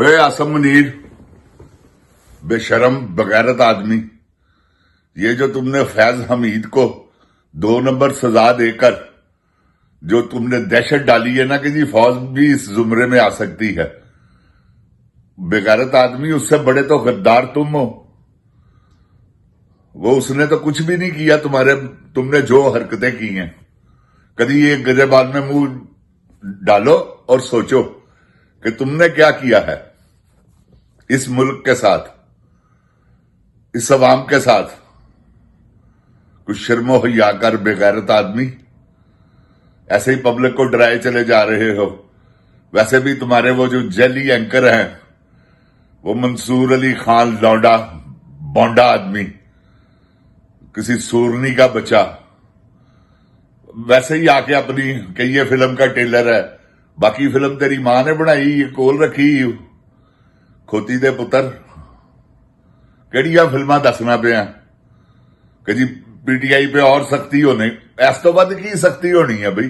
ओए आसम मुनीर, बेशरम बगैरत आदमी, ये जो तुमने फैज हमीद को 2 नंबर सजा देकर जो तुमने दहशत डाली है ना कि जी फौज भी इस जुमरे में आ सकती है, बेगैरत आदमी, उससे बड़े तो गद्दार तुम हो। वो उसने तो कुछ भी नहीं किया तुमने जो हरकतें की हैं। कभी एक गजेबान में मुंह डालो और सोचो कि तुमने क्या किया है इस मुल्क के साथ, इस अवाम के साथ। कुछ शर्मो हया कर बेगैरत आदमी, ऐसे ही पब्लिक को डराए चले जा रहे हो। वैसे भी तुम्हारे वो जो जेली एंकर हैं, वो मंसूर अली खान लौंडा बोंडा आदमी, किसी सूरनी का बच्चा, वैसे ही आके अपनी कि ये फिल्म का टेलर है, बाकी फिल्म तेरी मां ने बनाई, ये कोल रखी खोती दे पुत्र। किहड़ियां फिल्मां दसना पिया कि जी पीटीआई पे और सख्ती होनी, इस तो वध की सख्ती होनी है बई।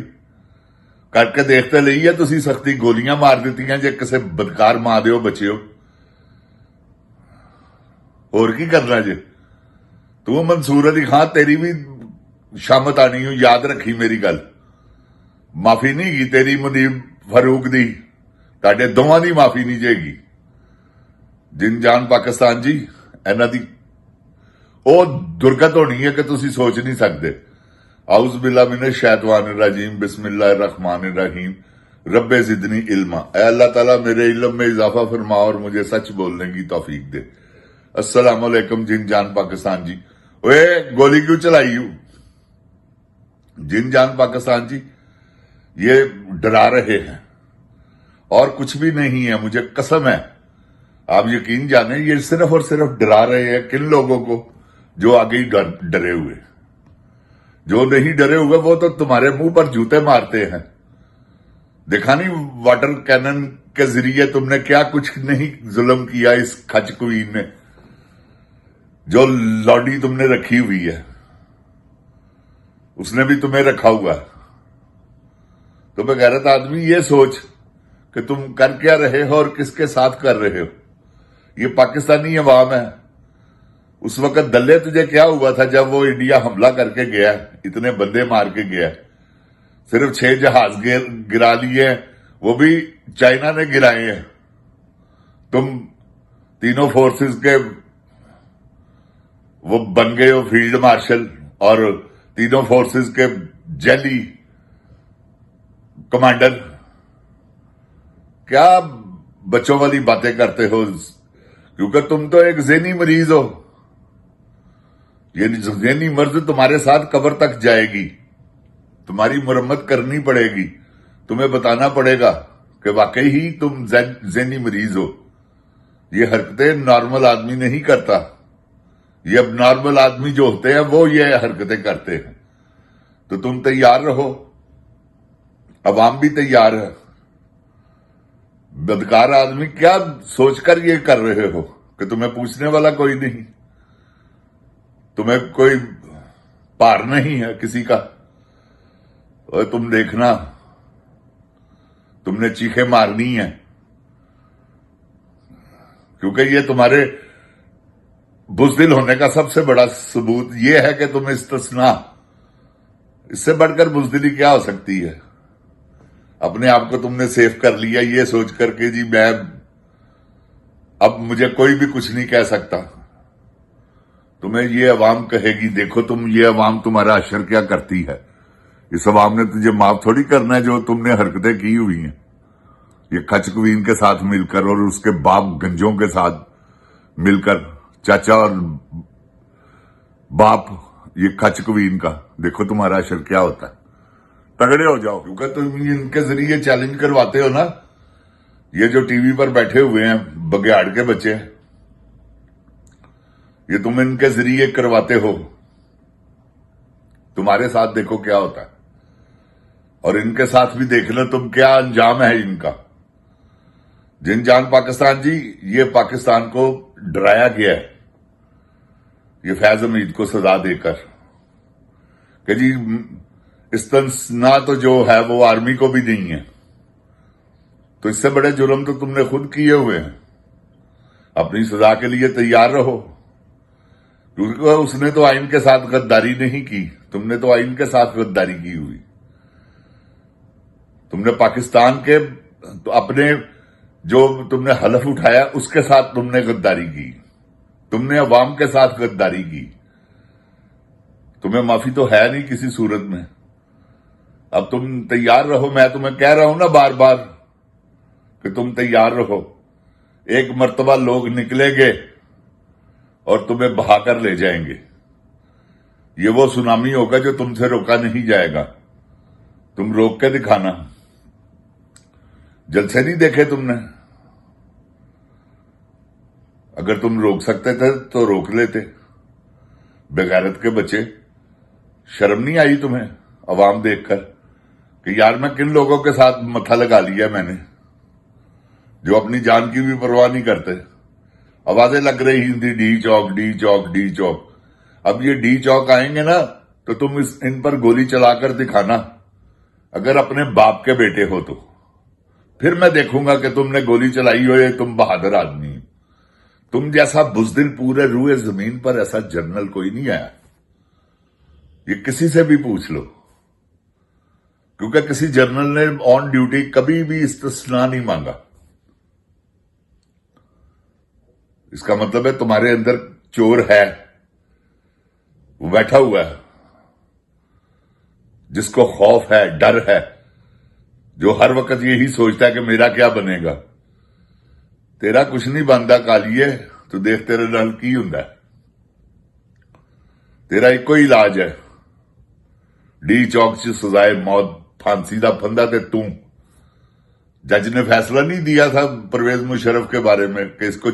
करके देखते ਲਈ है तुसी सख्ती, गोलियां मार दित्तियां जे किसे बदकार मां दे बच्चे हो, होर की करना जे। तू मंसूर अली खान, तेरी भी शामत आनी हो, याद रखी मेरी गल। माफी नहीं की तेरी मुनीब फारूक दी, ताडे दोवां दी माफी नहीं जेगी। जिन जान पाकिस्तान जी, इन्हां दी ਉਹ ਦੁਰਗਤ ਹੋਣੀ ਹੈ ਕਿ ਤੁਸੀਂ ਸੋਚ ਨਹੀਂ ਸਕਦੇ। ਆਉਜ਼ ਬਿल्ला मिनश शैतानिर रजीम, बिस्मिल्लाहिर रहमानिर रहीम, रब्बे जिदनी इल्मा। ऐ अल्लाह ताला मेरे इल्म में इजाफा फरमा और मुझे सच बोलने की तौफीक दे। अस्सलाम वालेकुम जिन जान पाकिस्तान जी। ओए गोली क्यों चलाई हूं? जिन जान पाकिस्तान जी, ये डरा रहे हैं और कुछ भी नहीं है, मुझे कसम है। आप यकीन जाने, ये सिर्फ और सिर्फ डरा रहे हैं किन लोगों को जो आगे ही डरे हुए। जो नहीं डरे हुए वो तो तुम्हारे मुंह पर जूते मारते हैं। देखा नहीं वाटर कैनन के जरिए तुमने क्या कुछ नहीं जुल्म किया इस खच क्वीन ने, जो लॉडी तुमने रखी हुई है, उसने भी तुम्हें रखा हुआ है। तो बेगैरत आदमी, ये सोच कि तुम कर क्या रहे हो और किसके साथ कर रहे हो। ये पाकिस्तानी अवाम है। उस वक्त दल्ले तुझे क्या हुआ था जब वो इंडिया हमला करके गया, इतने बंदे मार के गया। सिर्फ 6 जहाज गिरा लिए, वो भी चाइना ने गिराए हैं। तुम तीनों फोर्सेस के वो बन गए हो फील्ड मार्शल और तीनों फोर्सेस के जेली कमांडर। क्या बच्चों वाली बातें करते हो, क्योंकि तुम तो एक ज़हनी मरीज हो। ये ज़हनी मर्ज तुम्हारे साथ कब्र तक जाएगी। तुम्हारी मुरम्मत करनी पड़ेगी, तुम्हें बताना पड़ेगा कि वाकई ही तुम ज़हनी मरीज हो। ये हरकतें नॉर्मल आदमी नहीं करता। ये अब नॉर्मल आदमी जो होते हैं वो ये हरकतें करते हैं। तो तुम तैयार रहो, अवाम भी तैयार है। बदकार आदमी, क्या सोचकर ये कर रहे हो कि तुम्हें पूछने वाला कोई नहीं, तुम्हें कोई पार नहीं है किसी का। और तुम देखना, तुमने चीखें मारनी है, क्योंकि ये तुम्हारे बुज़दिल होने का सबसे बड़ा सबूत ये है कि तुम इस्तिस्ना, इससे बढ़कर बुज़दिली क्या हो सकती है। अपने आप को तुमने सेफ कर लिया ये सोच करके जी मैं, अब मुझे कोई भी कुछ नहीं कह सकता। तुम्हें ये अवाम कहेगी, देखो तुम, ये अवाम तुम्हारा अशर क्या करती है। इस अवाम ने तुझे माफ थोड़ी करना है जो तुमने हरकतें की हुई हैं। ये खच क्वीन के साथ मिलकर और उसके बाप गंजों के साथ मिलकर, चाचा और बाप ये खच क्वीन का, देखो तुम्हारा अशर क्या होता है। तगड़े हो जाओ, क्योंकि तुम इनके जरिए चैलेंज करवाते हो ना। ये जो टीवी पर बैठे हुए हैं बघियाड़ के बच्चे, ये तुम इनके जरिए करवाते हो। तुम्हारे साथ देखो क्या होता है, और इनके साथ भी देख लो तुम क्या अंजाम है इनका। जिन जान पाकिस्तान जी, ये पाकिस्तान को डराया गया है ये फैज हमीद को सजा देकर कि जी, इस्तना तो जो है वो आर्मी को भी नहीं है। تو اس سے بڑے جرم تو تم نے خود کیے ہوئے ہیں. اپنی سزا کے لیے تیار رہو، کیونکہ اس نے تو آئین کے ساتھ غداری نہیں کی، تم نے تو آئین کے ساتھ غداری کی ہوئی. تم نے پاکستان کے اپنے جو تم نے حلف اٹھایا اس کے ساتھ تم نے غداری کی، تم نے عوام کے ساتھ غداری کی. تمہیں معافی تو ہے نہیں کسی صورت میں. اب تم تیار رہو، میں تمہیں کہہ رہا ہوں نا بار بار کہ تم تیار رہو. ایک مرتبہ لوگ نکلیں گے اور تمہیں بہا کر لے جائیں گے. یہ وہ سونامی ہوگا جو تم سے روکا نہیں جائے گا. تم روک کے دکھانا. جلسے نہیں دیکھے تم نے؟ اگر تم روک سکتے تھے تو روک لیتے. بغیرت کے بچے، شرم نہیں آئی تمہیں عوام دیکھ کر کہ یار میں کن لوگوں کے ساتھ متھا لگا لیا میں نے، جو اپنی جان کی بھی پرواہ نہیں کرتے. آوازیں لگ رہی تھی ڈی چوک ڈی چوک ڈی چوک. اب یہ ڈی چوک آئیں گے نا تو تم ان پر گولی چلا کر دکھانا، اگر اپنے باپ کے بیٹے ہو تو. پھر میں دیکھوں گا کہ تم نے گولی چلائی ہو یا تم بہادر آدمی. تم جیسا بزدل پورے روئے زمین پر ایسا جنرل کوئی نہیں آیا. یہ کسی سے بھی پوچھ لو، کیونکہ کسی جنرل نے آن ڈیوٹی کبھی بھی استثناء نہیں مانگا. اس کا مطلب ہے تمہارے اندر چور ہے، وہ بیٹھا ہوا ہے، جس کو خوف ہے، ڈر ہے، جو ہر وقت یہی سوچتا ہے کہ میرا کیا بنے گا. تیرا کچھ نہیں بنتا کالیے، تو دیکھ تیرے نال کی ہوندا ہے. تیرا ایک ہی علاج ہے، ڈی چوک چ سزائے موت، پھانسی دا پھندا تے توں. جج نے فیصلہ نہیں دیا تھا پرویز مشرف کے بارے میں کہ اس کو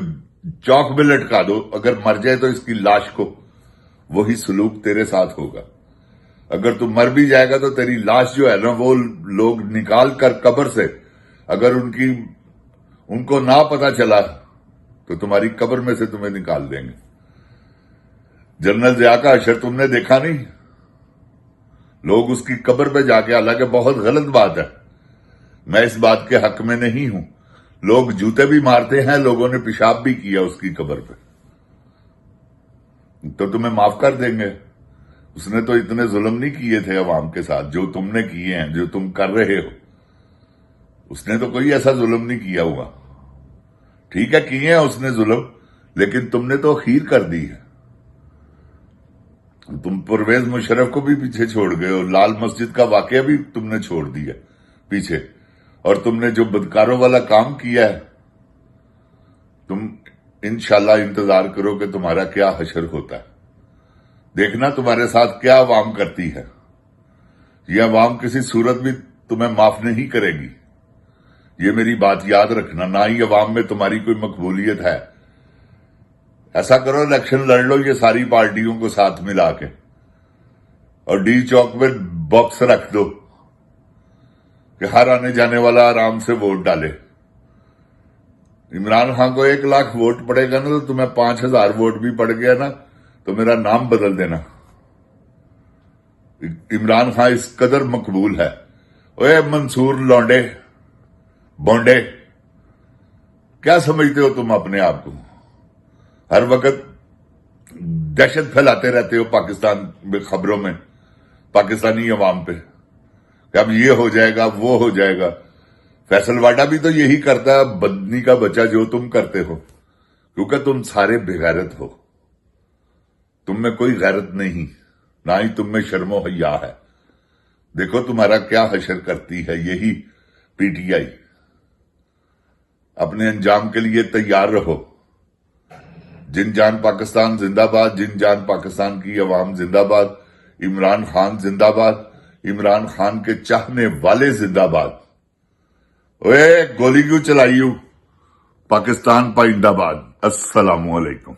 چوک میں لٹکا دو، اگر مر جائے تو اس کی لاش کو. وہی سلوک تیرے ساتھ ہوگا. اگر تو مر بھی جائے گا تو تیری لاش جو ہے نا وہ لوگ نکال کر قبر سے، اگر ان کو نہ پتا چلا تو تمہاری قبر میں سے تمہیں نکال دیں گے. جنرل ضیاء کا حشر تم نے دیکھا نہیں؟ لوگ اس کی قبر پہ جا کے، حالانکہ بہت غلط بات ہے، میں اس بات کے حق میں نہیں ہوں. لوگ جوتے بھی مارتے ہیں، لوگوں نے پیشاب بھی کیا اس کی قبر پہ، تو تمہیں معاف کر دیں گے. اس نے تو اتنے ظلم نہیں کیے تھے عوام کے ساتھ جو تم نے کیے ہیں، جو تم کر رہے ہو. اس نے تو کوئی ایسا ظلم نہیں کیا ہوا. ٹھیک ہے کیے ہیں اس نے ظلم، لیکن تم نے تو خیر کر دی ہے. تم پرویز مشرف کو بھی پیچھے چھوڑ گئے ہو، لال مسجد کا واقعہ بھی تم نے چھوڑ دیا پیچھے، اور تم نے جو بدکاروں والا کام کیا ہے، تم انشاءاللہ انتظار کرو کہ تمہارا کیا حشر ہوتا ہے. دیکھنا تمہارے ساتھ کیا عوام کرتی ہے. یہ عوام کسی صورت بھی تمہیں معاف نہیں کرے گی. یہ میری بات یاد رکھنا. نہ ہی عوام میں تمہاری کوئی مقبولیت ہے. ایسا کرو الیکشن لڑ لو یہ ساری پارٹیوں کو ساتھ ملا کے، اور ڈی چوک میں باکس رکھ دو کہ ہر آنے جانے والا آرام سے ووٹ ڈالے. عمران خان کو 1 لاکھ ووٹ پڑے گا نا تو تمہیں 5000 ووٹ بھی پڑ گیا نا تو میرا نام بدل دینا. عمران خان اس قدر مقبول ہے. اوے منصور لونڈے بونڈے، کیا سمجھتے ہو تم اپنے آپ کو؟ ہر وقت دہشت پھیلاتے رہتے ہو پاکستان میں، خبروں میں، پاکستانی عوام پہ کہ اب یہ ہو جائے گا، وہ ہو جائے گا. فیصل واڈا بھی تو یہی کرتا ہے، بدنی کا بچہ جو تم کرتے ہو، کیونکہ تم سارے بغیرت ہو. تم میں کوئی غیرت نہیں، نہ ہی تم میں شرم و حیا ہے. دیکھو تمہارا کیا حشر کرتی ہے یہی پی ٹی آئی. اپنے انجام کے لیے تیار رہو. جن جان پاکستان زندہ باد، جن جان پاکستان کی عوام زندہ باد. عمران خان زندہ باد. عمران خان کے چاہنے والے زندہ باد. اوے گولی کیوں چلائی ہو؟ پاکستان پائندہ باد. السلام علیکم.